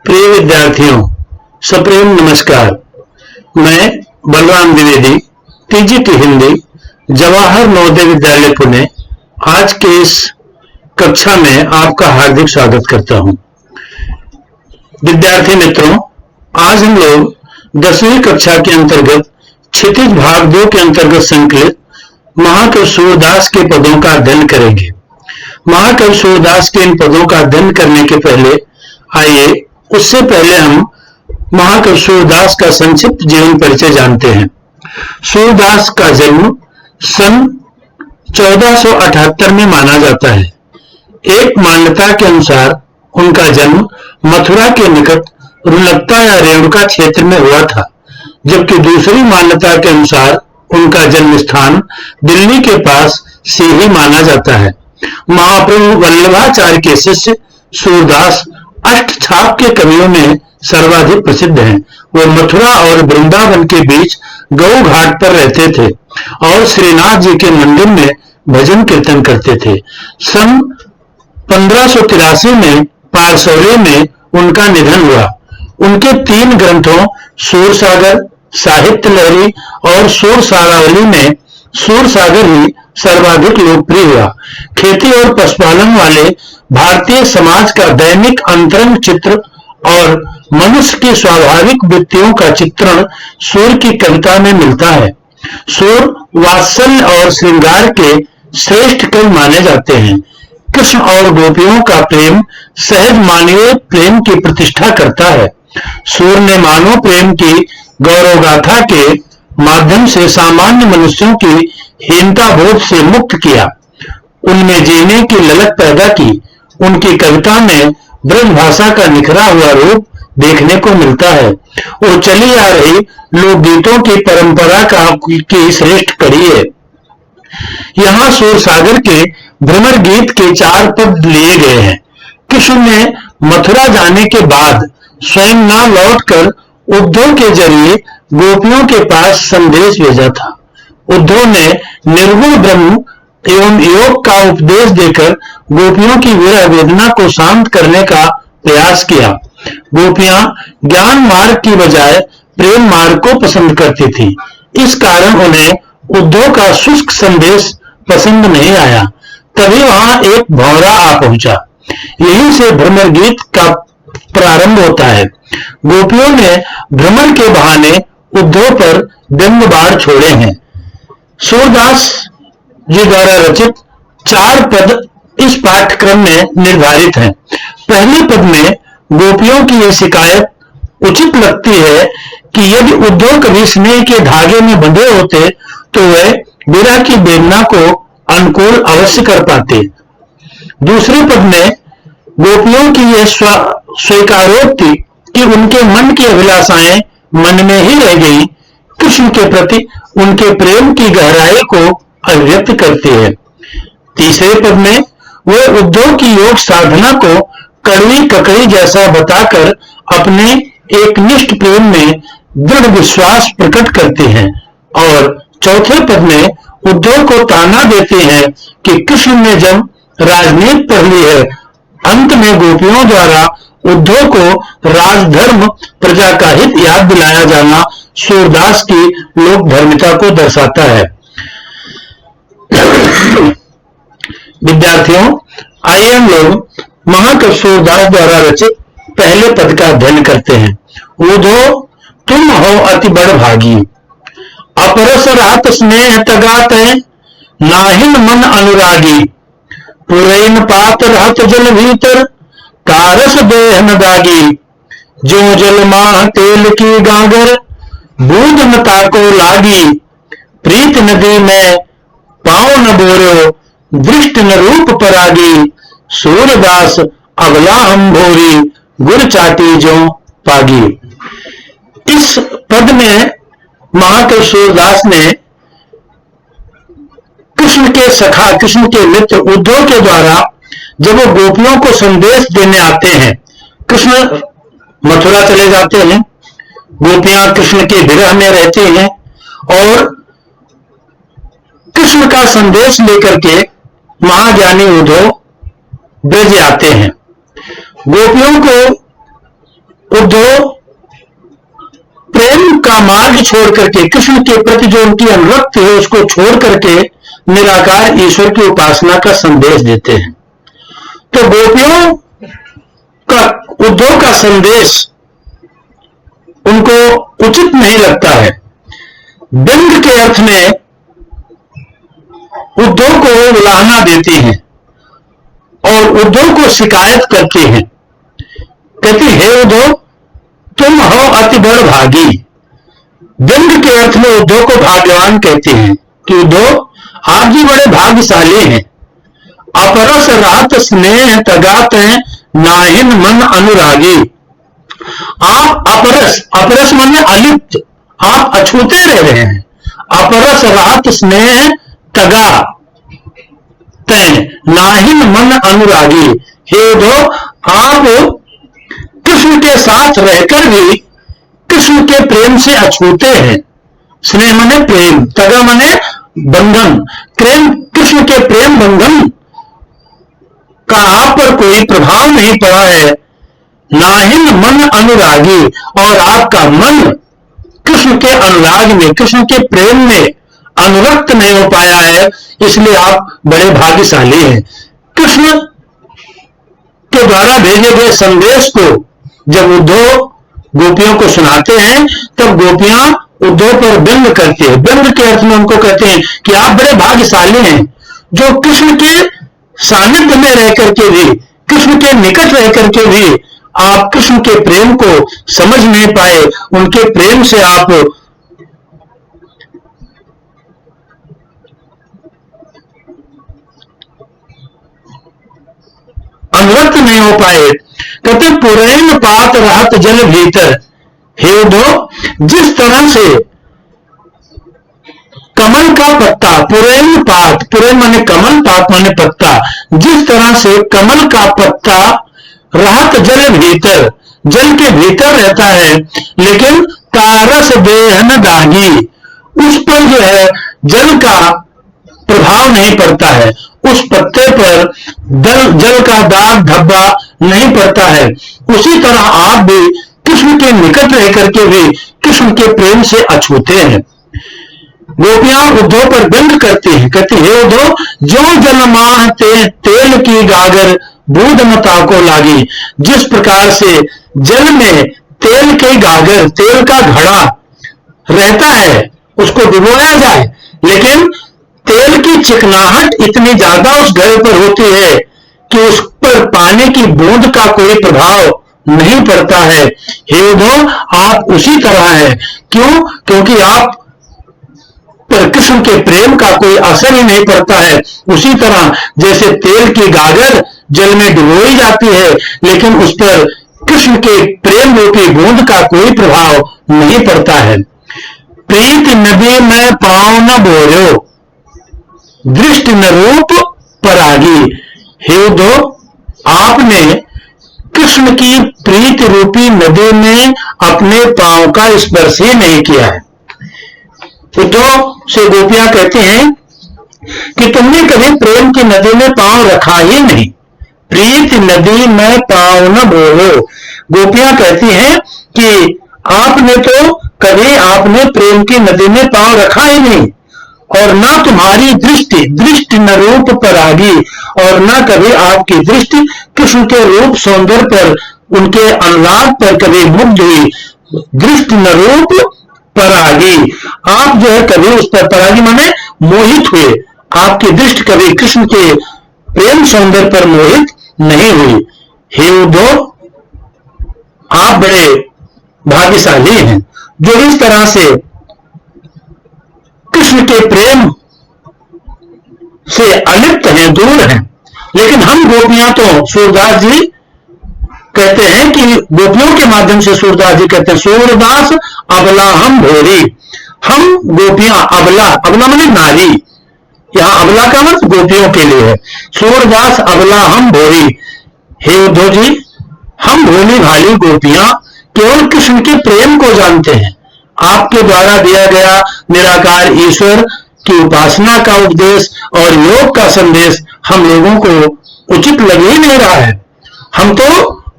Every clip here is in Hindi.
प्रिय विद्यार्थियों, सप्रेम नमस्कार। मैं बलराम द्विवेदी, टीजीटी हिंदी, जवाहर नवोदय विद्यालय पुणे, आज के इस कक्षा में आपका हार्दिक स्वागत करता हूं। विद्यार्थी मित्रों, आज हम लोग 10वीं कक्षा के अंतर्गत क्षितिज भाग 2 के अंतर्गत संकलित महाकवि सूरदास के पदों का अध्ययन करेंगे। महाकवि सूरदास के इन पदों का अध्ययन करने के पहले आइए उससे पहले हम महाकवि सूरदास का संक्षिप्त जीवन परिचय जानते हैं। सूरदास का जन्म सन 1478 में माना जाता है। एक मान्यता के अनुसार उनका जन्म मथुरा के निकट रुलकता या रेणुका क्षेत्र में हुआ था, जबकि दूसरी मान्यता के अनुसार उनका जन्म स्थान दिल्ली के पास सीही माना जाता है। महाप्रभु वल्लभाचार्य के शिष्य सूरदास अष्टछाप के कवियों में सर्वाधिक प्रसिद्ध हैं। वो मथुरा और वृंदावन के बीच गौ घाट पर रहते थे और श्रीनाथ जी के मंदिर में भजन कीर्तन करते थे। सन 1583 में पारसौले में उनका निधन हुआ। उनके 3 ग्रंथों सूरसागर, साहित्य लहरी और सूरसारावली में सूरसागर ही सर्वाधिक लोकप्रिय हुआ। खेती और पशुपालन वाले भारतीय समाज का दैनिक अंतरंग चित्र और मनुष्य की स्वाभाविक वृत्तियों का चित्रण सूर की कविता में मिलता है। सूर वात्सल्य और श्रृंगार के श्रेष्ठ कवि माने जाते हैं। कृष्ण और गोपियों का प्रेम सहज मानवीय प्रेम की प्रतिष्ठा करता है। सूर ने मानव प्रेम की गौरवगाथा के माध्यम से सामान्य मनुष्यों की हीनता बोध से मुक्त किया, उनमें जीने की ललक पैदा की। उनकी कविता में ब्रज भाषा का निखरा हुआ रूप देखने को मिलता है। वो चली आ रही लोकगीतों की परंपरा की श्रेष्ठ कड़ी है। यहाँ सूरसागर के भ्रमर गीत के 4 पद लिए गए हैं। कृष्ण ने मथुरा जाने के बाद स्वयं न लौटकर उद्धव के जरिए गोपियों के पास संदेश भेजा था। उद्धव ने निर्गुण ब्रह्म एवं योग का उपदेश देकर गोपियों की विरह वेदना को शांत करने का प्रयास किया। गोपियां ज्ञान मार्ग की बजाय प्रेम मार्ग को पसंद करती थी। इस कारण उन्हें उद्धव का शुष्क संदेश पसंद नहीं आया। तभी वहां एक भौरा आ पहुंचा। यहीं से भ्रमर गीत का प्रारंभ होता है। गोपियों ने भ्रमर के बहाने उद्धव पर व्यंग्य बाण छोड़े हैं। सूरदास जी द्वारा रचित 4 पद इस पाठ्यक्रम में निर्धारित हैं। पहले पद में गोपियों की यह शिकायत उचित लगती है कि यदि उद्धव कभी स्नेह के धागे में बंधे होते तो वे विरह की वेदना को अनुकूल अवश्य कर पाते। दूसरे पद में गोपियों की यह स्वीकारोक्ति कि उनके मन की अभिलाषाएं मन में ही रह गई, कृष्ण के प्रति उनके प्रेम की गहराई को अभिव्यक्त करती है। तीसरे पद में वे उद्धव की योग साधना को कड़वी ककड़ी जैसा बताकर अपने एक निष्ठ प्रेम में दृढ़ विश्वास प्रकट करते हैं। और चौथे पद में उद्धव को ताना देते हैं कि कृष्ण ने जब राजनीति पढ़ ली है। अंत में गोपियों द्वारा उद्धव को राजधर्म प्रजा का हित याद दिलाया जाना सूरदास की लोक धर्मिता को दर्शाता है। विद्यार्थियों, आइए हम लोग महाकवि सूरदास द्वारा रचित पहले पद का अध्ययन करते हैं। उद्धव तुम हो अति बड़ भागी, अपरस रात स्नेह तगात नाहिन मन अनुरागी। पुरैन पात रहत जल भीतर, तारस देह न दागी। जो जल माह तेल की गागर, बूंद न ताको लागी। प्रीत नदी में पाँव न बोरो, दृष्ट न रूप परागी। सूरदास अबला हम भोरी, गुर चाटी जो पागी। इस पद में महाकवि सूरदास ने कृष्ण के सखा, कृष्ण के मित्र उद्धव के द्वारा जब वो गोपियों को संदेश देने आते हैं, कृष्ण मथुरा चले जाते हैं, गोपियां कृष्ण के विरह में रहते हैं और कृष्ण का संदेश लेकर के महाज्ञानी उद्धव ब्रज आते हैं। गोपियों को उद्धव प्रेम का मार्ग छोड़ करके, कृष्ण के प्रति जो उनकी अनुरक्त है उसको छोड़ करके निराकार ईश्वर की उपासना का संदेश देते हैं। तो गोपियों का उद्धव का संदेश उनको उचित नहीं लगता है। बिंद के अर्थ में उद्धव को उलाहना देती हैं और उद्धव को शिकायत करती हैं, कहती हे उद्धव तुम हो अति बड़ भागी। बिंद के अर्थ में उद्धव को भाग्यवान कहते हैं कि उद्धव आप जी बड़े भाग्यशाली हैं। अपरस रात स्नेह तगात नाहिन मन अनुरागी। आप अपरस, अपरस माने अलिप्त, आप अछूते रह रहे हैं। अपरस रात स्नेह तगा नाहिन मन अनुरागी। हे उद्धव आप कृष्ण के साथ रहकर भी कृष्ण के प्रेम से अछूते हैं। स्नेह माने प्रेम, तगा माने बंधन। प्रेम, कृष्ण के प्रेम बंधन का आप पर कोई प्रभाव नहीं पड़ा है। नाहिन मन अनुरागी, और आपका मन कृष्ण के अनुराग में, कृष्ण के प्रेम में अनुरक्त नहीं हो पाया है, इसलिए आप बड़े भाग्यशाली हैं। कृष्ण के द्वारा भेजे गए संदेश को जब उद्धव गोपियों को सुनाते हैं तब गोपियां उद्धव पर व्यंग करती है। व्यंग के अर्थ में उनको कहते हैं कि आप बड़े भाग्यशाली हैं जो कृष्ण के सानिध्य में रह करके भी, कृष्ण के निकट रह करके भी आप कृष्ण के प्रेम को समझ नहीं पाए, उनके प्रेम से आप अनुरक्त नहीं हो पाए। कहते पुरैन पात रहत जल भीतर। हे उद्धव, जिस तरह से कमल का पत्ता, पुरैन पात, पुरैन माने कमल, पात माने पत्ता, जिस तरह से कमल का पत्ता रहत जल भीतर, जल के भीतर रहता है, लेकिन तारस देहन दागी, उस पर जो है जल का प्रभाव नहीं पड़ता है, उस पत्ते पर जल का दाग धब्बा नहीं पड़ता है। उसी तरह आप भी कृष्ण के निकट रह करके भी कृष्ण के प्रेम से अछूते हैं। गोपियां उद्धव पर व्यंग करती हैं, कहती हे उद्धव, जो जल माह तेल की गागर बूंद मता को लागी। जिस प्रकार से जल में तेल की गागर, तेल का घड़ा रहता है, उसको डुबोया जाए, लेकिन तेल की चिकनाहट इतनी ज्यादा उस घड़े पर होती है कि उस पर पानी की बूंद का कोई प्रभाव नहीं पड़ता है। हे उद्धव, आप उसी तरह है। क्यों? क्योंकि आप पर कृष्ण के प्रेम का कोई असर ही नहीं पड़ता है। उसी तरह जैसे तेल की गागर जल में डुबोई जाती है, लेकिन उस पर कृष्ण के प्रेम रूपी बूंद का कोई प्रभाव नहीं पड़ता है। प्रीत नदी में पाँव न बोरो, दृष्टि न रूप परागी। हे उद्धव, आपने कृष्ण की प्रीति रूपी नदी में अपने पांव का स्पर्श ही नहीं किया है। उद्धव से गोपियां कहते हैं कि तुमने कभी प्रेम की नदी में पांव रखा ही नहीं। प्रीत नदी में पांव न बोलो। गोपियां कहती हैं कि आपने तो कभी आपने प्रेम की नदी में पांव रखा ही नहीं, और ना तुम्हारी दृष्टि, दृष्टि न रूप पर आगी, और ना कभी आपकी दृष्टि कृष्ण के रूप सौंदर्य पर, उनके अनुराग पर कभी मुग्ध हुई। दृष्टि न रूप परागी, आप जो है कभी उस पर, परागी माने मोहित हुए, आपकी दृष्टि कभी कृष्ण के प्रेम सौंदर्य पर मोहित नहीं हुई। हे उद्धव, आप बड़े भाग्यशाली हैं जो इस तरह से कृष्ण के प्रेम से अलिप्त हैं, दूर हैं। लेकिन हम गोपियां तो, सूरदास जी कहते हैं कि गोपियों के माध्यम से सूरदास जी कहते हैं, सूरदास अबला हम भोरी। हम गोपियां, अबला, अबला माने नारी, यहां अबला का मतलब गोपियों के लिए है। सूरदास अबला हम भोरी। हे उद्धव जी, हम भोली भाली गोपियां केवल कृष्ण के प्रेम को जानते हैं। आपके द्वारा दिया गया निराकार ईश्वर की उपासना का उपदेश और योग का संदेश हम लोगों को उचित लग ही नहीं रहा है। हम तो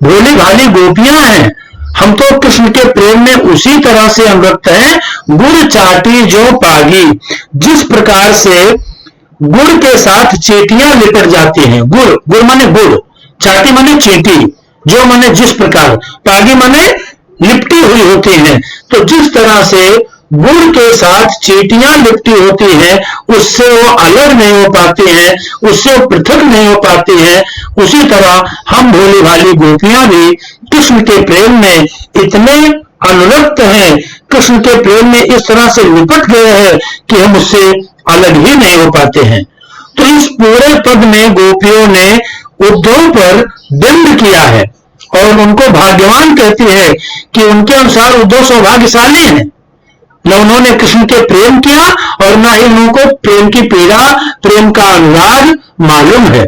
भोली भाली गोपियां हैं, हम तो कृष्ण के प्रेम में उसी तरह से अनुरक्त हैं, गुड़ चाटी जो पागी। जिस प्रकार से गुड़ के साथ चींटियां लिपट जाती हैं, गुड़, गुड़ माने गुड़, चाटी माने चींटी, जो माने जिस प्रकार, पागी माने लिपटी हुई होती हैं। तो जिस तरह से गुड़ के साथ चींटियां लिपटी होती हैं, उससे वो अलग नहीं हो पाती हैं, उससे वो पृथक नहीं हो पाती हैं, उसी तरह हम भोली भाली गोपियां भी कृष्ण के प्रेम में इतने अनुरक्त हैं, कृष्ण के प्रेम में इस तरह से लिपट गए हैं कि हम उससे अलग ही नहीं हो पाते हैं। तो इस पूरे पद में गोपियों ने उद्धव पर दंड किया है और उनको भाग्यवान कहती है कि उनके अनुसार उद्धव सौभाग्यशाली है। न उन्होंने कृष्ण के प्रेम किया और न ही उनको प्रेम की पीड़ा, प्रेम का अनुराग मालूम है।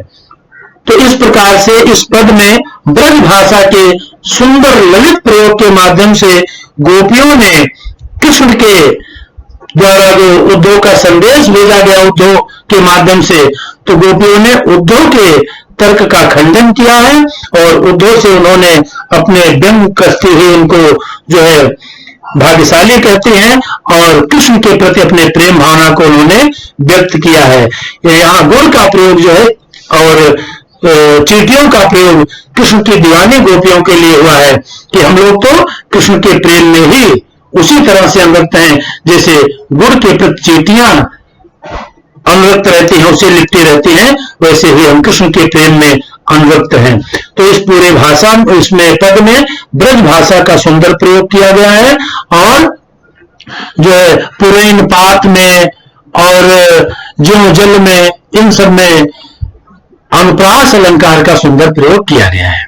तो इस प्रकार से इस पद में ब्रज भाषा के सुंदर ललित प्रयोग के माध्यम से गोपियों ने कृष्ण के द्वारा जो उद्धव का संदेश भेजा गया उद्धव के माध्यम से, तो गोपियों ने उद्धव के तर्क का खंडन किया है और उद्धव से उन्होंने अपने व्यंग कसते हुए उनको जो है भाग्यशाली कहते हैं और कृष्ण के प्रति अपने प्रेम भावना को उन्होंने व्यक्त किया है। यहाँ गुड़ का प्रयोग जो है और चींटियों का प्रयोग कृष्ण की दीवानी गोपियों के लिए हुआ है कि हम लोग तो कृष्ण के प्रेम में ही उसी तरह से अनुरक्त हैं जैसे गुड़ के प्रति चींटियां अनुरक्त रहती हैं, उसे लिपटी रहती हैं, वैसे ही हम कृष्ण के प्रेम में अनुरक्त हैं। तो इस पूरे भाषा इसमें पद में ब्रज भाषा का सुंदर प्रयोग किया गया है और जो है पुरैन पात में और ज्यों जल में, इन सब में अनुप्रास अलंकार का सुंदर प्रयोग किया गया है।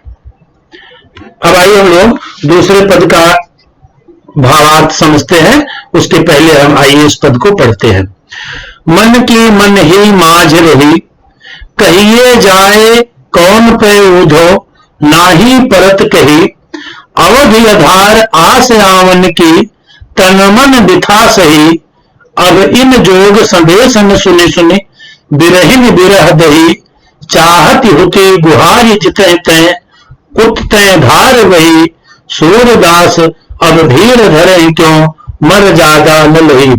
अब आइए हम लोग दूसरे पद का भावार्थ समझते हैं, उसके पहले हम आइए इस पद को पढ़ते हैं। मन की मन ही माझ रही, कहिए जाए कौन पे उधो, नाही परत कही, अवधि आधार आस आवन की, तन मन बिथा सही, अब इन जोग संदेश न सुनि सुनि, बिरहिन बिरह दही, चाहत होते गुहारी जितै तै, उठतै धार वही, सूरदास अब भीड़ धरे क्यों, मर जादा न लही।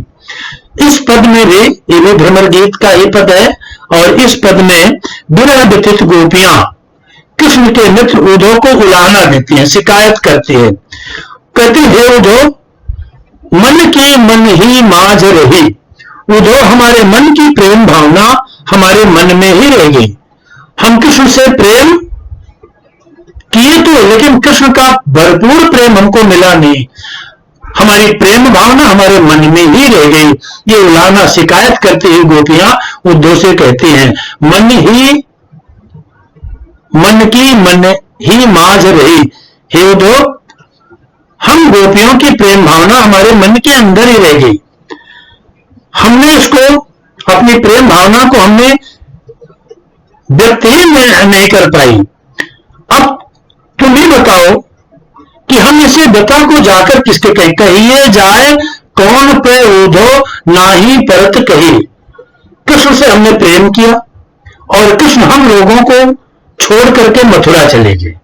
इस पद में भी ये भी भ्रमर गीत का ही पद है और इस पद में विरह व्यथित गोपियां कृष्ण के मित्र उद्धव को उलाहना देती हैं, शिकायत करती है। कहती है उद्धव, मन की मन ही माझ रही, उद्धव हमारे मन की प्रेम भावना हमारे मन में ही रह गई। हम कृष्ण से प्रेम किए तो, लेकिन कृष्ण का भरपूर प्रेम हमको मिला नहीं, हमारी प्रेम भावना हमारे मन में ही रह गई। ये उलाहना शिकायत करती हुई गोपियां उद्धव से कहती हैं, मन की मन ही माझ रही, हे उद्धव हम गोपियों की प्रेम भावना हमारे मन के अंदर ही रह गई, हमने इसको अपनी प्रेम भावना को हमने व्यक्त ही नहीं कर पाई। अब तुम ही बताओ कि हम इसे व्यथा को जाकर किसके कहें, कहिए जाए कौन पे उद्धव नाही परत कही। कृष्ण से हमने प्रेम किया और कृष्ण हम लोगों को छोड़ करके मथुरा चले गए,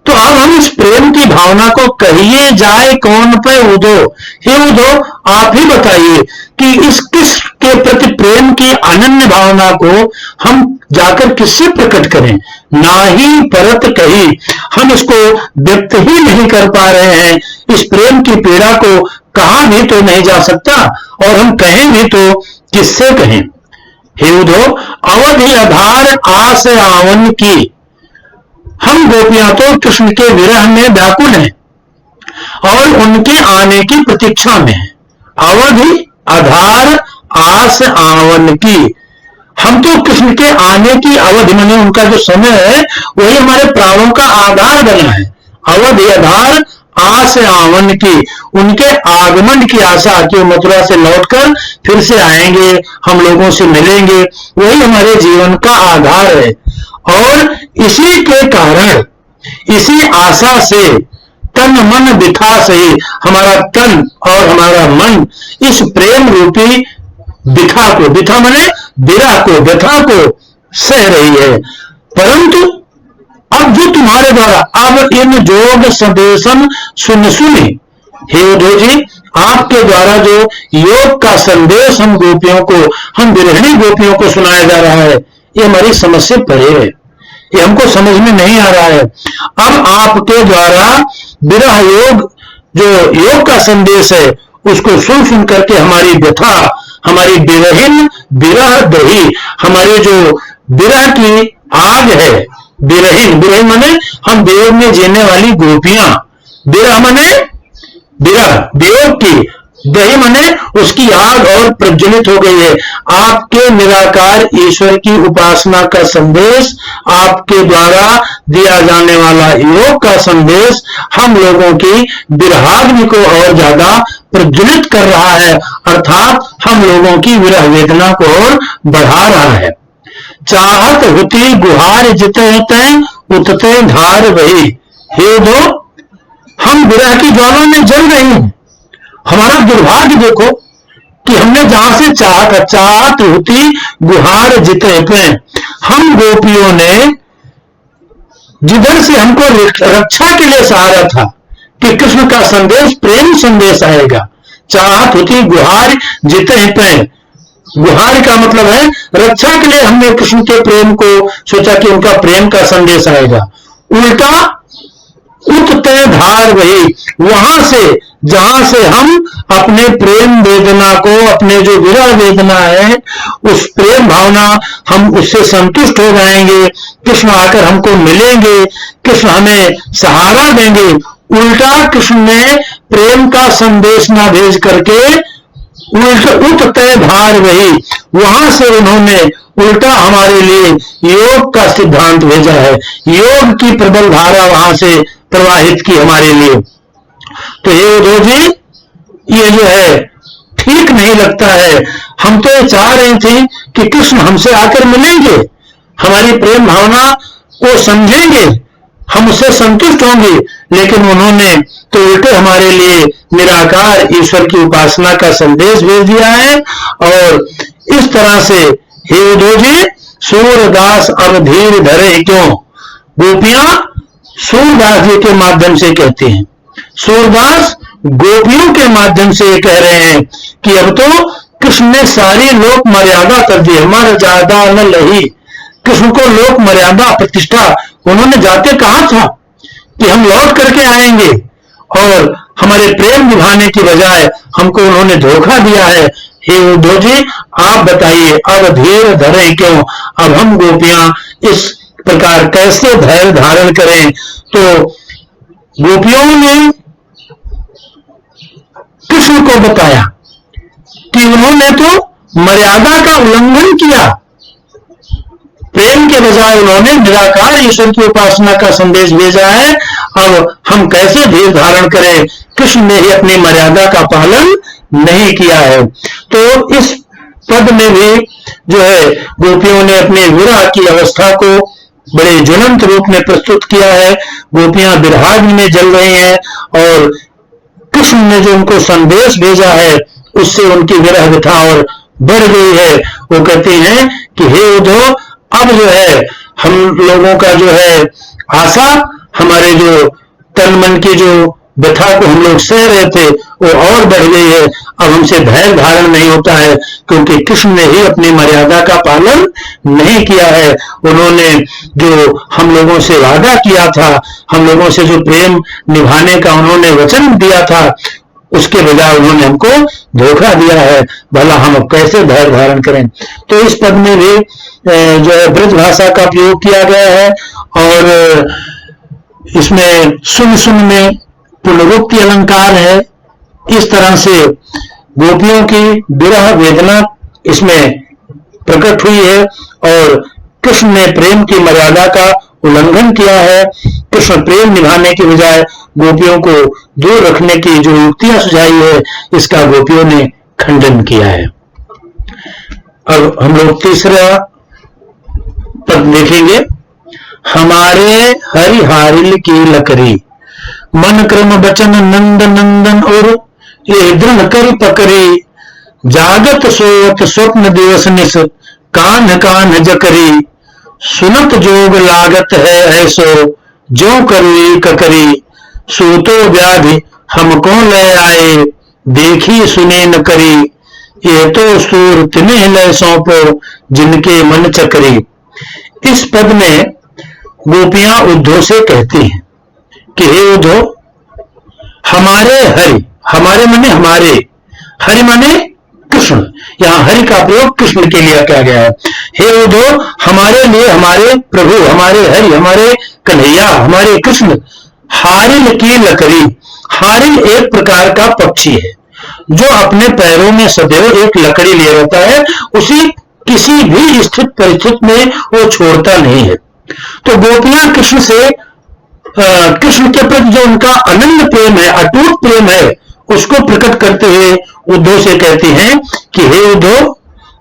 तो अब हम इस प्रेम की भावना को कहिए जाए कौन पे उद्धव, हे उद्धव आप ही बताइए कि इस किस के प्रति प्रेम की अनन्य भावना को हम जाकर किससे प्रकट करें। ना ही परत कही, हम इसको व्यक्त ही नहीं कर पा रहे हैं, इस प्रेम की पीड़ा को कहा भी तो नहीं जा सकता और हम कहें भी तो किससे कहें। हे उद्धव अवधि आधार आस आवन की, हम गोपियां तो कृष्ण के विरह में व्याकुल हैं और उनके आने की प्रतीक्षा में है। अवधि आधार आस आवन की, हम तो कृष्ण के आने की अवधि माने उनका जो समय है वही हमारे प्राणों का आधार बना है। अवधि आधार आस आवन की, उनके आगमन की आशा कि मथुरा से लौटकर फिर से आएंगे, हम लोगों से मिलेंगे, वही हमारे जीवन का आधार है। और इसी के कारण, इसी आशा से तन मन बिथा सही, हमारा तन और हमारा मन इस प्रेम रूपी बिथा को, बिथा माने विरह को, व्यथा को सह रही है। परंतु अब जो तुम्हारे द्वारा अब इन जोग संदेशन सुन सुने, हे उद्धव जी, आपके द्वारा जो योग का संदेश हम गोपियों को, हम विरहिणी गोपियों को सुनाया जा रहा है, ये हमारी समझ से परे है, ये हमको समझ में नहीं आ रहा है। अब आपके द्वारा विरह योग, जो योग का संदेश है, उसको सुन सुन करके हमारी व्यथा, हमारी विरहीन विरह दही, हमारी जो विरह की आग है, विरहीन, विरहीन माने हम वियोग में जीने वाली गोपियां, विरह माने विरह, वियोग की, दही माने उसकी आग और प्रज्वलित हो गई है। आपके निराकार ईश्वर की उपासना का संदेश, आपके द्वारा दिया जाने वाला योग का संदेश हम लोगों की विरहाग्नि को और ज्यादा प्रज्वलित कर रहा है, अर्थात हम लोगों की विरह वेदना को और बढ़ा रहा है। चाहत हुती गुहार जिते उतते धार वही, हे दो, हम विरह की ज्वाला में जल रहे हैं। हमारा दुर्भाग्य देखो कि हमने जहां से चाहत होती गुहार जिते पे, हम गोपियों ने जिधर से हमको रक्षा के लिए सहारा था कि कृष्ण का संदेश प्रेम संदेश आएगा, चाहत होती गुहार जिते पे, गुहार का मतलब है रक्षा के लिए हमने कृष्ण के प्रेम को सोचा कि उनका प्रेम का संदेश आएगा, उल्टा उतते धार वही, वहां से जहां से हम अपने प्रेम वेदना को, अपने जो विरह वेदना है, उस प्रेम भावना, हम उससे संतुष्ट हो जाएंगे, कृष्ण आकर हमको मिलेंगे, कृष्ण हमें सहारा देंगे, उल्टा कृष्ण ने प्रेम का संदेश ना भेज करके उतते धार वही, वहां से उन्होंने उल्टा हमारे लिए योग का सिद्धांत भेजा है, योग की प्रबल धारा वहां से प्रवाहित की हमारे लिए। तो ये उद्धव जी, ये जो है ठीक नहीं लगता है। हम तो ये चाह रहे थे कि कृष्ण हमसे आकर मिलेंगे, हमारी प्रेम भावना को समझेंगे, हम उससे संतुष्ट होंगे, लेकिन उन्होंने तो उल्टे हमारे लिए निराकार ईश्वर की उपासना का संदेश भेज दिया है। और इस तरह से हे उद्धव जी, सूरदास अब धीर धरे क्यों, गोपियां सूरदास जी के माध्यम से कहते हैं, सूरदास गोपियों के माध्यम से कह रहे हैं कि अब तो कृष्ण ने सारी लोक मर्यादा कर दी, हमारा ज्यादा न लही, कृष्ण को लोक मर्यादा प्रतिष्ठा, उन्होंने जाते कहा था कि हम लौट करके आएंगे, और हमारे प्रेम निभाने की बजाय हमको उन्होंने धोखा दिया है। हे उद्धव जी, आप बताइए अब धीर धरे क्यों, अब हम गोपियां इस प्रकार कैसे धैर्य धारण करें। तो गोपियों ने कृष्ण को बताया कि उन्होंने तो मर्यादा का उल्लंघन किया, प्रेम के बजाय उन्होंने निराकार ईश्वर की उपासना का संदेश भेजा है, अब हम कैसे धीर धारण करें, कृष्ण ने ही अपनी मर्यादा का पालन नहीं किया है। तो इस पद में भी जो है गोपियों ने अपने विरह की अवस्था को बड़े ज्वलंत रूप में प्रस्तुत किया है। गोपियां विरहाग्नि में जल रही हैं, और कृष्ण ने जो उनको संदेश भेजा है उससे उनकी विरह व्यथा और बढ़ गई है। वो कहती हैं कि हे उद्धव, अब जो है हम लोगों का जो है आशा, हमारे जो तन मन की जो व्यथा को हम लोग सह रहे थे वो और बढ़ गई है, अब हमसे धैर्य धारण नहीं होता है, क्योंकि कृष्ण ने ही अपनी मर्यादा का पालन नहीं किया है। उन्होंने जो हम लोगों से वादा किया था, हम लोगों से जो प्रेम निभाने का उन्होंने वचन दिया था, उसके बजाय उन्होंने हमको धोखा दिया है, भला हम अब कैसे धैर्य धारण करें। तो इस पद में भी जो है ब्रज भाषा का प्रयोग किया गया है, और इसमें सुन सुन में पुनरुक्ति अलंकार है। इस तरह से गोपियों की विरह वेदना इसमें प्रकट हुई है, और कृष्ण ने प्रेम की मर्यादा का उल्लंघन किया है। कृष्ण प्रेम निभाने के बजाय गोपियों को दूर रखने की जो युक्तियां सुझाई है, इसका गोपियों ने खंडन किया है। अब हम लोग तीसरा पद देखेंगे। हमारे हरिहारिल की लकरी, मन क्रम बचन नंद नंदन और ये दृढ़ कर पकड़ी, जागत सोवत स्वप्न दिवस निस, कान्ह कान्ह जकरी, सुनत जोग लागत है ऐसो, जो करी ककरी, सूतो व्याधि हमको ले आए, देखी सुने न करी, ये तो सूर तिन्ह ले सौंपो, जिनके मन चकरी। इस पद में गोपियां उद्धव से कहती हैं कि हे उद्धव, हमारे हरि, हमारे माने हमारे, हरि माने कृष्ण, यहाँ हरि का प्रयोग कृष्ण के लिए किया गया है। हे उद्धव, हमारे लिए हमारे प्रभु, हमारे हरि, हमारे कन्हैया, हमारे कृष्ण हारिल की लकड़ी, हारिल एक प्रकार का पक्षी है जो अपने पैरों में सदैव एक लकड़ी लिए रहता है, उसी किसी भी स्थित परिस्थिति में वो छोड़ता नहीं है। तो गोपियां कृष्ण से, कृष्ण के प्रति जो उनका अनन्य प्रेम है, अटूट प्रेम है, उसको प्रकट करते हुए उद्धव से कहती हैं कि हे उद्धव,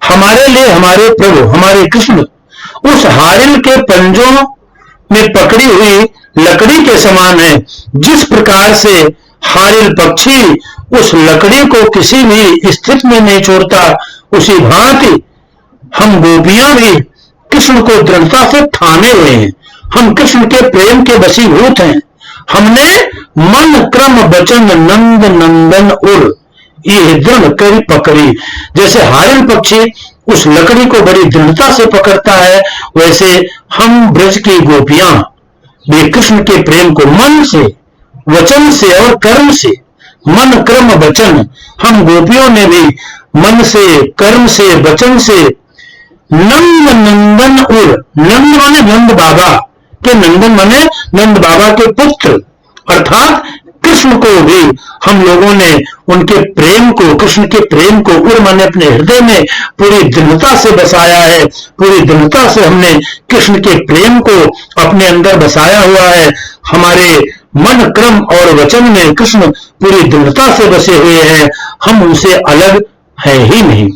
हमारे लिए हमारे प्रभु, हमारे कृष्ण उस हारिल के पंजों में पकड़ी हुई लकड़ी के समान है। जिस प्रकार से हारिल पक्षी उस लकड़ी को किसी भी स्थिति में नहीं छोड़ता, उसी भांति हम गोपियां भी कृष्ण को दृढ़ता से थामे हुए हैं। हम कृष्ण के प्रेम के वशीभूत हैं। हमने मन क्रम वचन नंद नंदन उर ये दृढ़ करी पकड़ी। जैसे हारिल पक्षी उस लकड़ी को बड़ी दृढ़ता से पकड़ता है, वैसे हम ब्रज की गोपियां भी कृष्ण के प्रेम को मन से, वचन से और कर्म से, मन क्रम वचन, हम गोपियों ने भी मन से, कर्म से, वचन से नंद नंदन उर, नंद माने नंद बाबा के, नंदन माने नंद बाबा के पुत्र, अर्थात कृष्ण को भी हम लोगों ने उनके प्रेम को, कृष्ण के प्रेम को उर माने अपने हृदय में पूरी दृढ़ता से बसाया है। पूरी दृढ़ता से हमने कृष्ण के प्रेम को अपने अंदर बसाया हुआ है। हमारे मन क्रम और वचन में कृष्ण पूरी दृढ़ता से बसे हुए हैं। हम उनसे अलग है ही नहीं।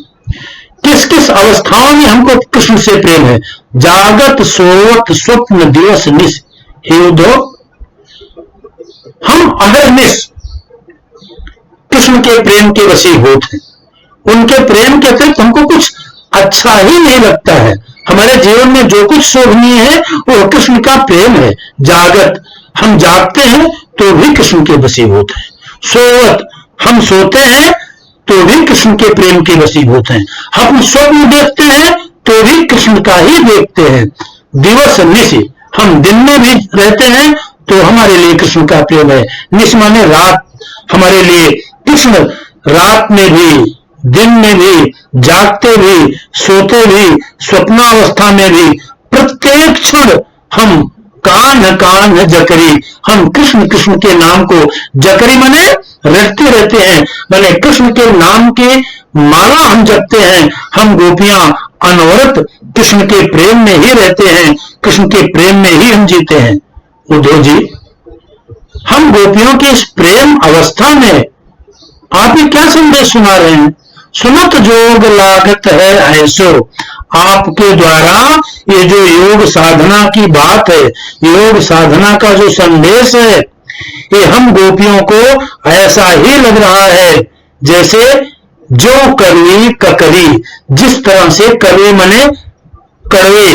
किस किस अवस्थाओं में हमको कृष्ण से प्रेम है? जागत सोवत स्वप्न दिवस निश, हे उद्धव, हम अहर्निश कृष्ण के प्रेम के वशीभूत हैं। उनके प्रेम के अतिरिक्त हमको कुछ अच्छा ही नहीं लगता है। हमारे जीवन में जो कुछ शोभनीय है वो कृष्ण का प्रेम है। जागत, हम जागते हैं तो भी कृष्ण के वशीभूत हैं। सोवत, हम सोते हैं तो भी कृष्ण के प्रेम के वशीभूत हैं। हम स्वप्न देखते हैं तो भी कृष्ण का ही देखते हैं। दिवस निश, हम दिन में भी रहते हैं तो हमारे लिए कृष्ण का प्रेम है। निश माने रात, हमारे लिए कृष्ण रात में भी, दिन में भी, जागते भी, सोते भी, स्वप्नावस्था में भी, प्रत्येक क्षण हम कान कान जकरी, हम कृष्ण कृष्ण के नाम को, जकरी माने रटते रहते हैं, माने कृष्ण के नाम के माला हम जपते हैं। हम गोपियां अनवरत कृष्ण के प्रेम में ही रहते हैं, कृष्ण के प्रेम में ही हम जीते हैं। उद्धव जी, हम गोपियों की इस प्रेम अवस्था में आप ये क्या संदेश सुना रहे हैं? सुनत जोग लागत है ऐसो, आपके द्वारा ये जो योग साधना की बात है, योग साधना का जो संदेश है, ये हम गोपियों को ऐसा ही लग रहा है जैसे जो कड़वी ककरी, जिस तरह से कड़वे मने कड़वे,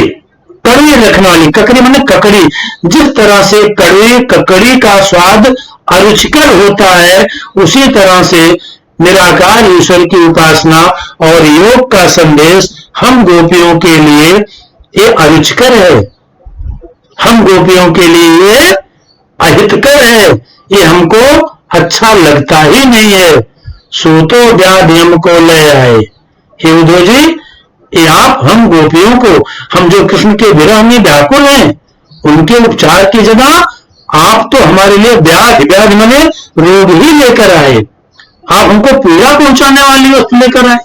कड़वी रखने वाली, ककड़ी माने ककड़ी, जिस तरह से कड़वी ककड़ी का स्वाद अरुचिकर होता है, उसी तरह से निराकार ईश्वर की उपासना और योग का संदेश हम गोपियों के लिए ये अरुचिकर है, हम गोपियों के लिए ये अहितकर है, ये हमको अच्छा लगता ही नहीं है। सूतो व्याधि हमको ले आए, हे उद्धव जी, ये आप हम गोपियों को, हम जो कृष्ण के विरह में व्याकुल हैं, उनके उपचार की जगह आप तो हमारे लिए व्याधि, व्याधि माने रोग ही लेकर आए, आप हमको पीड़ा पहुंचाने वाली वस्तु लेकर आए।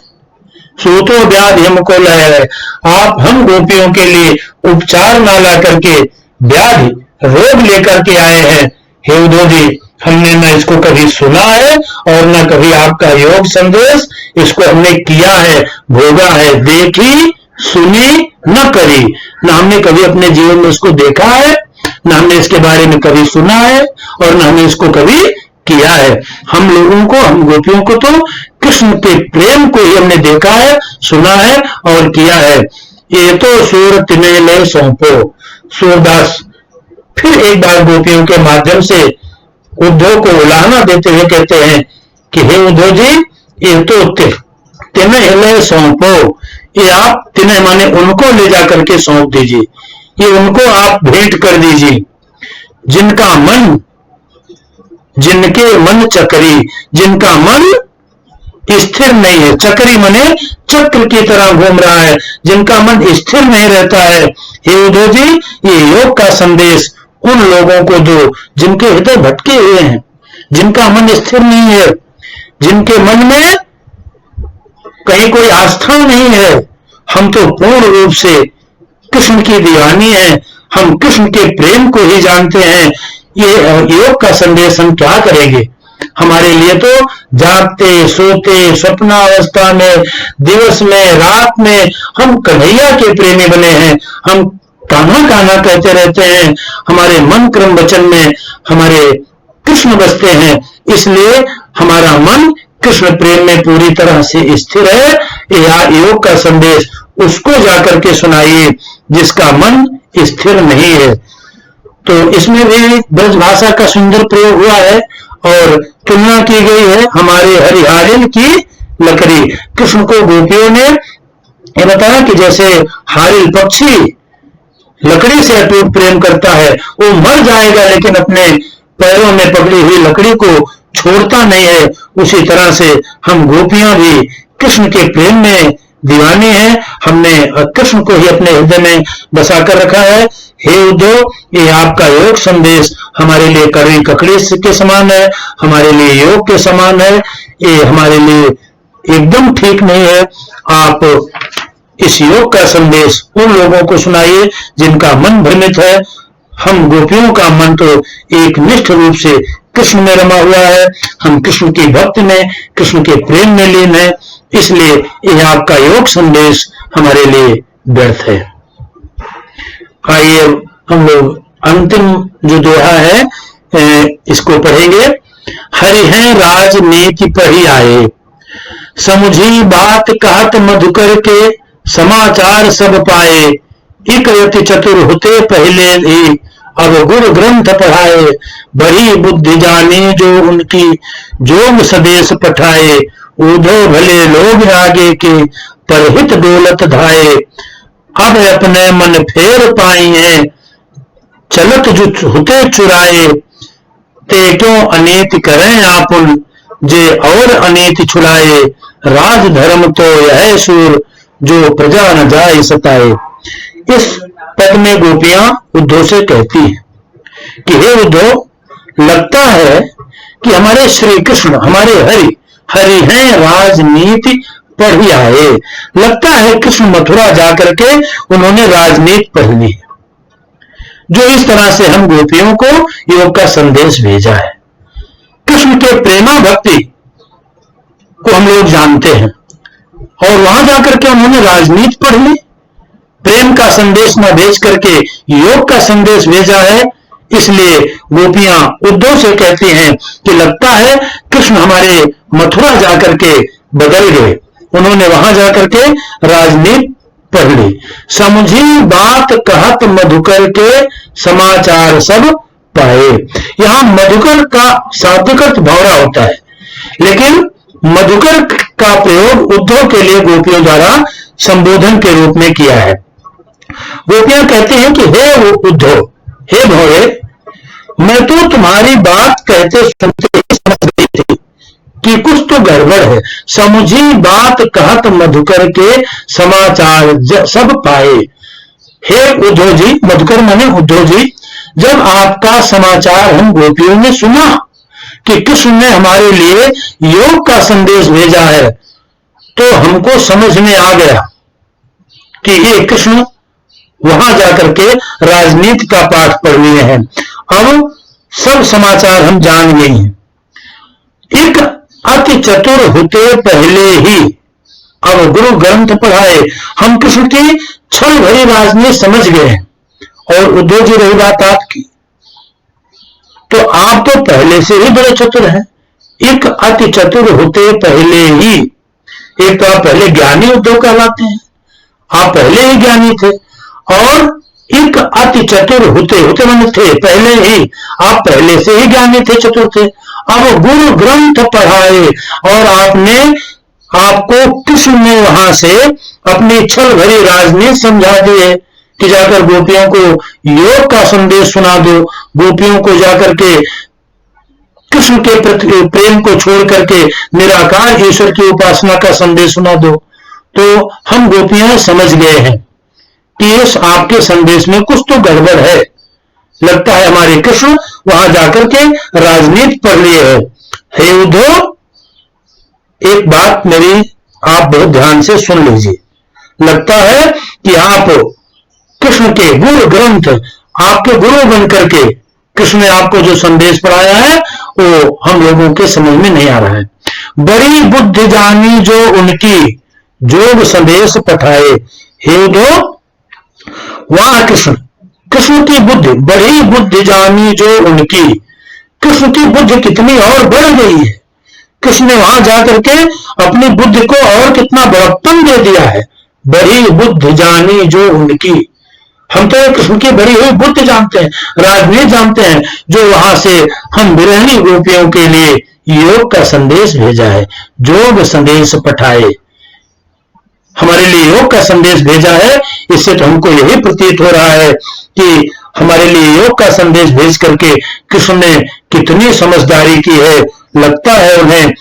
सूतो व्याधि हमको लाए, आप हम गोपियों के लिए उपचार ना ला करके व्याधि, रोग लेकर के आए हैं। हे उद्धव जी, हमने न इसको कभी सुना है और न कभी आपका योग संदेश इसको हमने किया है, भोगा है, देखी सुनी न करी, न हमने कभी अपने जीवन में इसको देखा है, न हमने इसके बारे में कभी सुना है और न हमने इसको कभी किया है। हम लोगों को, हम गोपियों को तो कृष्ण के प्रेम को ही हमने देखा है, सुना है और किया है। ये तो सूर तिने ले सौंपो। सूरदास फिर एक बार गोपियों के माध्यम से उद्धव को उलाहना देते हुए कहते हैं कि हे उद्धव जी, ये तो तिन्हें ले सौंपो, ये आप तिन्हें माने उनको ले जाकर के सौंप दीजिए, ये उनको आप भेंट कर दीजिए जिनका मन, जिनके मन चक्री, जिनका मन स्थिर नहीं है। चक्री माने चक्र की तरह घूम रहा है, जिनका मन स्थिर नहीं रहता है। हे उद्धव जी, ये योग का संदेश उन लोगों को दो जिनके हृदय भटके हुए हैं, जिनका मन स्थिर नहीं है, जिनके मन में कहीं कोई आस्था नहीं है। हम तो पूर्ण रूप से कृष्ण की दीवानी है, हम कृष्ण के प्रेम को ही जानते हैं। ये योग का संदेश हम क्या करेंगे? हमारे लिए तो जागते सोते स्वप्नावस्था में, दिवस में, रात में हम कन्हैया के प्रेमी बने हैं। हम कान्हा कान्हा कहते रहते हैं, हमारे मन क्रम वचन में हमारे कृष्ण बसते हैं, इसलिए हमारा मन कृष्ण प्रेम में पूरी तरह से स्थिर है। यह योग का संदेश उसको जाकर के सुनाइए जिसका मन स्थिर नहीं है। तो इसमें भी ब्रज भाषा का सुंदर प्रयोग हुआ है और तुलना की गई है हमारे हरिहारिन की लकड़ी। कृष्ण को गोपियों ने यह बताया कि जैसे हारिल पक्षी लकड़ी से अटूट प्रेम करता है, वो मर जाएगा लेकिन अपने पैरों में पकड़ी हुई लकड़ी को छोड़ता नहीं है, उसी तरह से हम गोपियां भी कृष्ण के प्रेम में दीवानी है। हमने कृष्ण को ही अपने हृदय में बसा कर रखा है। हे उद्धव, ये आपका योग संदेश हमारे लिए कड़वी ककड़ी के समान है, हमारे लिए योग के समान है, ये हमारे लिए एकदम ठीक नहीं है। आप इस योग का संदेश उन लोगों को सुनाइए जिनका मन भ्रमित है। हम गोपियों का मन तो एक निष्ठ रूप से कृष्ण में रमा हुआ है, हम कृष्ण की भक्ति में, कृष्ण के प्रेम में लीन है, इसलिए यह आपका योग संदेश हमारे लिए व्यर्थ है। आइए हम लोग अंतिम जो दोहा है इसको पढ़ेंगे। हरि हैं राजनीति पढ़ी आए, समुझी बात कहत मधुकर के, समाचार सब पाए, एक यति चतुर होते पहले ही, अब गुरु ग्रंथ पढ़ाए, बड़ी बुद्धि जानी जो उनकी, जोग सदेश पठाए, उधो भले लोग आगे के, परहित दौलत धाए, अब अपने मन फेर पाई है, चलत जो होते चुराए, ते क्यों अनीति करें आपुन, जे और अनीति छुड़ाए, राज धर्म तो यह सूर, जो प्रजा न जाए सताए। इस पद में गोपियां उद्धव से कहती हैं कि हे उद्धव, लगता है कि हमारे श्री कृष्ण, हमारे हरि हैं राजनीति पढ़ी आए। लगता है कृष्ण मथुरा जाकर के उन्होंने राजनीति पढ़ ली, जो इस तरह से हम गोपियों को योग का संदेश भेजा है। कृष्ण के प्रेमा भक्ति को हम लोग जानते हैं और वहां जाकर के उन्होंने राजनीति पढ़ ली, प्रेम का संदेश न भेज करके योग का संदेश भेजा है। इसलिए गोपियां उद्धव से कहती हैं कि लगता है कृष्ण हमारे मथुरा जाकर के बदल गए, उन्होंने वहां जाकर के राजनीति पढ़ ली। समझी बात कहत मधुकर के, समाचार सब पाए। यहां मधुकर का शाब्दिक अर्थ भौरा होता है, लेकिन मधुकर का प्रयोग उद्धव के लिए गोपियों द्वारा संबोधन के रूप में किया है। गोपियां कहते हैं कि हे उद्धव, हे भौरे, मैं तो तुम्हारी बात कहते सुनते समझ गई थी कि कुछ तो गड़बड़ है। समझी बात कहत मधुकर के, समाचार सब पाए। हे उद्धव जी, मधुकर माने उद्धव जी, जब आपका समाचार हम गोपियों ने सुना कि कृष्ण ने हमारे लिए योग का संदेश भेजा है, तो हमको समझ में आ गया कि ये कृष्ण वहां जाकर के राजनीति का पाठ पढ़ लिए हैं। अब सब समाचार हम जान गए हैं। एक अति चतुर होते पहले ही अब गुरु ग्रंथ पढ़ाए। हम कृष्ण की छल भरी राजनीति समझ गए हैं। और उद्धव जी, रही बात आपकी, तो आप तो पहले से ही बड़े चतुर हैं। एक अति चतुर होते पहले ही, एक तो आप पहले ज्ञानी उद्धव कहलाते हैं आप पहले ही ज्ञानी थे और एक अति चतुर होते होते मन थे पहले ही, आप पहले से ही ज्ञानी थे, चतुर थे। अब गुरु ग्रंथ पढ़ाए और आपको कृष्ण ने वहां से अपनी छल भरी राजनीति समझा दी है कि जाकर गोपियों को योग का संदेश सुना दो, गोपियों को जाकर के कृष्ण के प्रति प्रेम को छोड़ करके निराकार ईश्वर की उपासना का संदेश सुना दो। तो हम गोपियां समझ गए हैं कि इस आपके संदेश में कुछ तो गड़बड़ है, लगता है हमारे कृष्ण वहां जाकर के राजनीति पढ़ लिए है। हे उद्धव, एक बात मेरी आप बहुत ध्यान से सुन लीजिए। लगता है कि आप कृष्ण के गुरु ग्रंथ, आपके गुरु बन करके कृष्ण ने आपको जो संदेश पढ़ाया है वो हम लोगों के समझ में नहीं आ रहा है। बड़ी बुद्धि जानी जो उनकी, जोग संदेश पठाए। हे उद्धव, वहां कृष्ण की बुद्धि, बड़ी बुद्धि जानी जो उनकी, कृष्ण की बुद्धि कितनी और बढ़ गई है। कृष्ण ने वहां जाकर के अपनी बुद्धि को और कितना बड़प्पन दे दिया है। बड़ी बुद्धि जानी जो उनकी, हम तो कृष्ण की बड़ी हुई बुद्धि जानते हैं, राजनीति जानते हैं, जो वहां से हम विरहिणी गोपियों के लिए योग का संदेश भेजा है, जोग संदेश पठाए, हमारे लिए योग का संदेश भेजा है। इससे तो हमको यही प्रतीत हो रहा है कि हमारे लिए योग का संदेश भेज करके कृष्ण ने कितनी समझदारी की है। लगता है उन्हें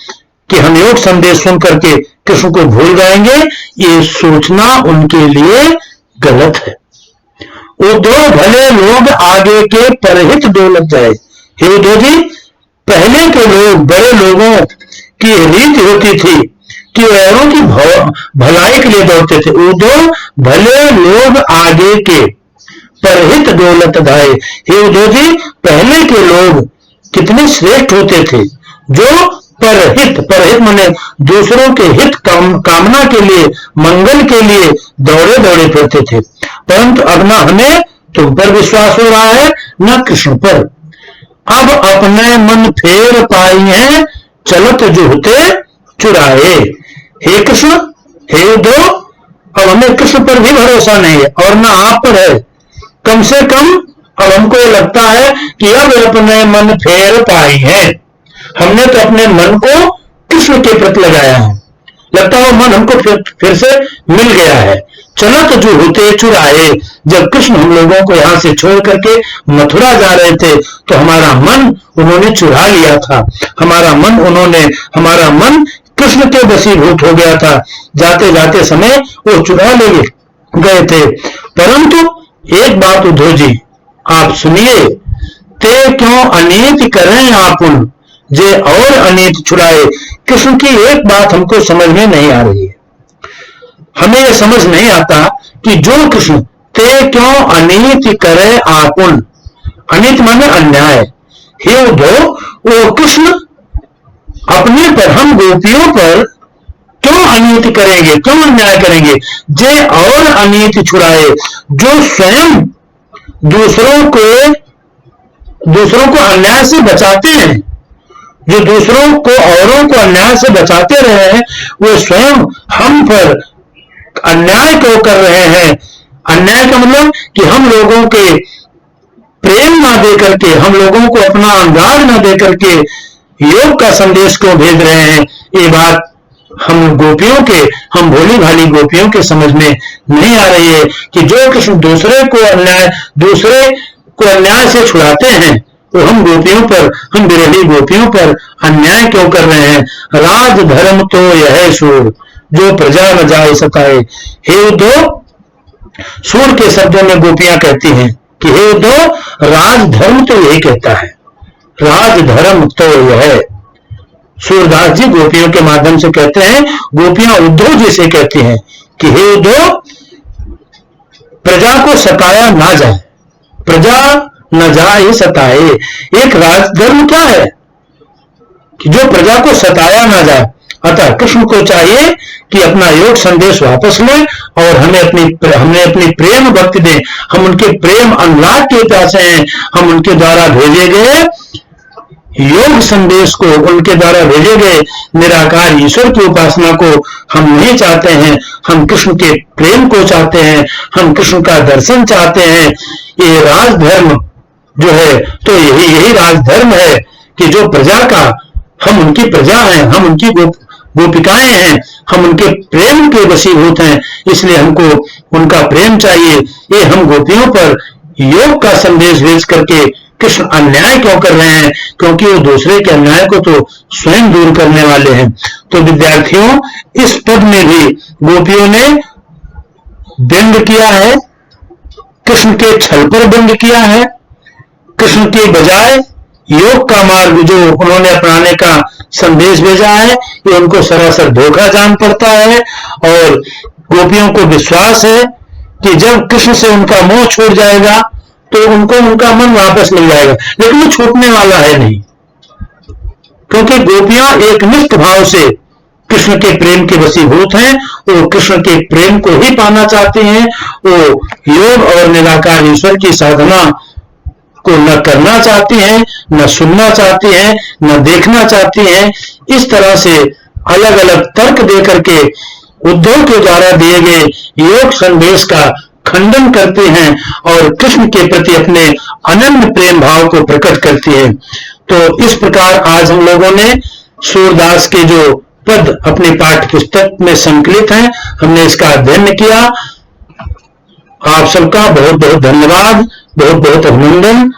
कि हम योग संदेश सुन करके कृष्ण को भूल जाएंगे, ये सोचना उनके लिए गलत है। उद्धव, भले लोग आगे के परहित डोलक जाए। हे उद्धव जी, पहले के लोग, बड़े लोगों की रीति होती थी कि औरों की भलाई के लिए दौड़ते थे। उद्धव, भले लोग आगे के परहित डोलत धाए। हे उद्धव जी, पहले के लोग कितने श्रेष्ठ होते थे, जो परहित, परहित माने दूसरों के हित कामना के लिए, मंगल के लिए दौड़े दौड़े फिरते थे। परंतु अब ना हमें तुम पर विश्वास हो रहा है, न कृष्ण पर। अब अपने मन फेर पाई है, चलत जो होते चुराए। हे कृष्ण, हे उद्धव, अब हमें कृष्ण पर भी भरोसा नहीं है और न आप पर है। कम से कम अब हमको ये लगता है कि अब अपने मन फेर पाई है, हमने तो अपने मन को कृष्ण के प्रति लगाया है। लगता है वो मन हमको फिर से मिल गया है। चलत जो होते चुराए, जब कृष्ण हम लोगों को यहां से छोड़ करके मथुरा जा रहे थे तो हमारा मन उन्होंने चुरा लिया था। हमारा मन कृष्ण के वशीभूत हो गया था। जाते जाते समय वो चुरा ले गए थे। परंतु एक बात उद्धव जी आप सुनिए, ते क्यों अनीति करें आपुन, जे और अनीति छुड़ाए। कृष्ण की एक बात हमको समझ में नहीं आ रही है। हमें यह समझ नहीं आता कि जो कृष्ण ते क्यों अनीति करे आपुन, अनीति माने अन्याय। हे उद्धव, वो कृष्ण अपने पर, हम गोपियों पर क्यों अनीति करेंगे, क्यों अन्याय करेंगे। जे और अनीति छुड़ाए, जो स्वयं दूसरों को अन्याय से बचाते हैं, जो दूसरों को, औरों को अन्याय से बचाते रहे हैं, वो स्वयं हम पर अन्याय क्यों कर रहे हैं। अन्याय का मतलब कि हम लोगों के प्रेम ना दे करके, हम लोगों को अपना अनुराग ना दे करके योग का संदेश क्यों भेज रहे हैं। ये बात हम गोपियों के, हम भोली भाली गोपियों के समझ में नहीं आ रही है कि जो कृष्ण दूसरे को अन्याय से छुड़ाते हैं, तो हम गोपियों पर, हम विरही गोपियों पर अन्याय क्यों कर रहे हैं। राज धर्म तो यह सूर, जो प्रजा न जाए सताए। हे उद्धव, सूर के शब्दों में गोपियां कहती हैं कि हे उद्धव, राज धर्म तो यही कहता है, राज धर्म तो यह। सूरदास जी गोपियों के माध्यम से कहते हैं, गोपियां उद्धव जी से कहती हैं कि हे उद्धव, प्रजा को सताया ना जाए, प्रजा न जाए सताए। एक राजधर्म क्या है कि जो प्रजा को सताया ना जाए। अतः कृष्ण को चाहिए कि अपना योग संदेश वापस लें और हमें अपनी प्रेम भक्ति दें। हम उनके प्रेम अनुराग के प्यासे हैं, हम उनके द्वारा भेजे गए योग संदेश को, उनके द्वारा भेजे गए निराकार ईश्वर की उपासना को हम नहीं चाहते हैं। हम कृष्ण के प्रेम को चाहते हैं, हम कृष्ण का दर्शन चाहते हैं। ये राजधर्म जो है, तो यही राजधर्म है कि जो प्रजा का, हम उनकी प्रजा हैं, हम उनकी गोपिकाएं हैं, हम उनके प्रेम के वशीभूत हैं, इसलिए हमको उनका प्रेम चाहिए। ये हम गोपियों पर योग का संदेश भेज करके कृष्ण अन्याय क्यों कर रहे हैं? क्योंकि वो दूसरे के अन्याय को तो स्वयं दूर करने वाले हैं। तो विद्यार्थियों, इस पद में भी गोपियों ने व्यंग किया है, कृष्ण के छल पर व्यंग किया है। कृष्ण के बजाय योग का मार्ग जो उन्होंने अपनाने का संदेश भेजा है, ये उनको सरासर धोखा जान पड़ता है। और गोपियों को विश्वास है कि जब कृष्ण से उनका मोह छूट जाएगा तो उनको उनका मन वापस मिल जाएगा, लेकिन वो छूटने वाला है नहीं, क्योंकि गोपियां एक निष्ठ भाव से कृष्ण के प्रेम के वशीभूत हैं। वो कृष्ण के प्रेम को ही पाना चाहते हैं। वो योग और निराकार ईश्वर की साधना को न करना चाहती हैं, न सुनना चाहती हैं, न देखना चाहती हैं। इस तरह से अलग अलग तर्क देकर के उद्धव के द्वारा दिए गए योग संदेश का खंडन करते हैं और कृष्ण के प्रति अपने अनन्य प्रेम भाव को प्रकट करते हैं। तो इस प्रकार आज हम लोगों ने सूरदास के जो पद अपनी पाठ्य पुस्तक में संकलित हैं, हमने इसका अध्ययन किया। आप सबका बहुत बहुत धन्यवाद, बहुत बहुत अभिनंदन।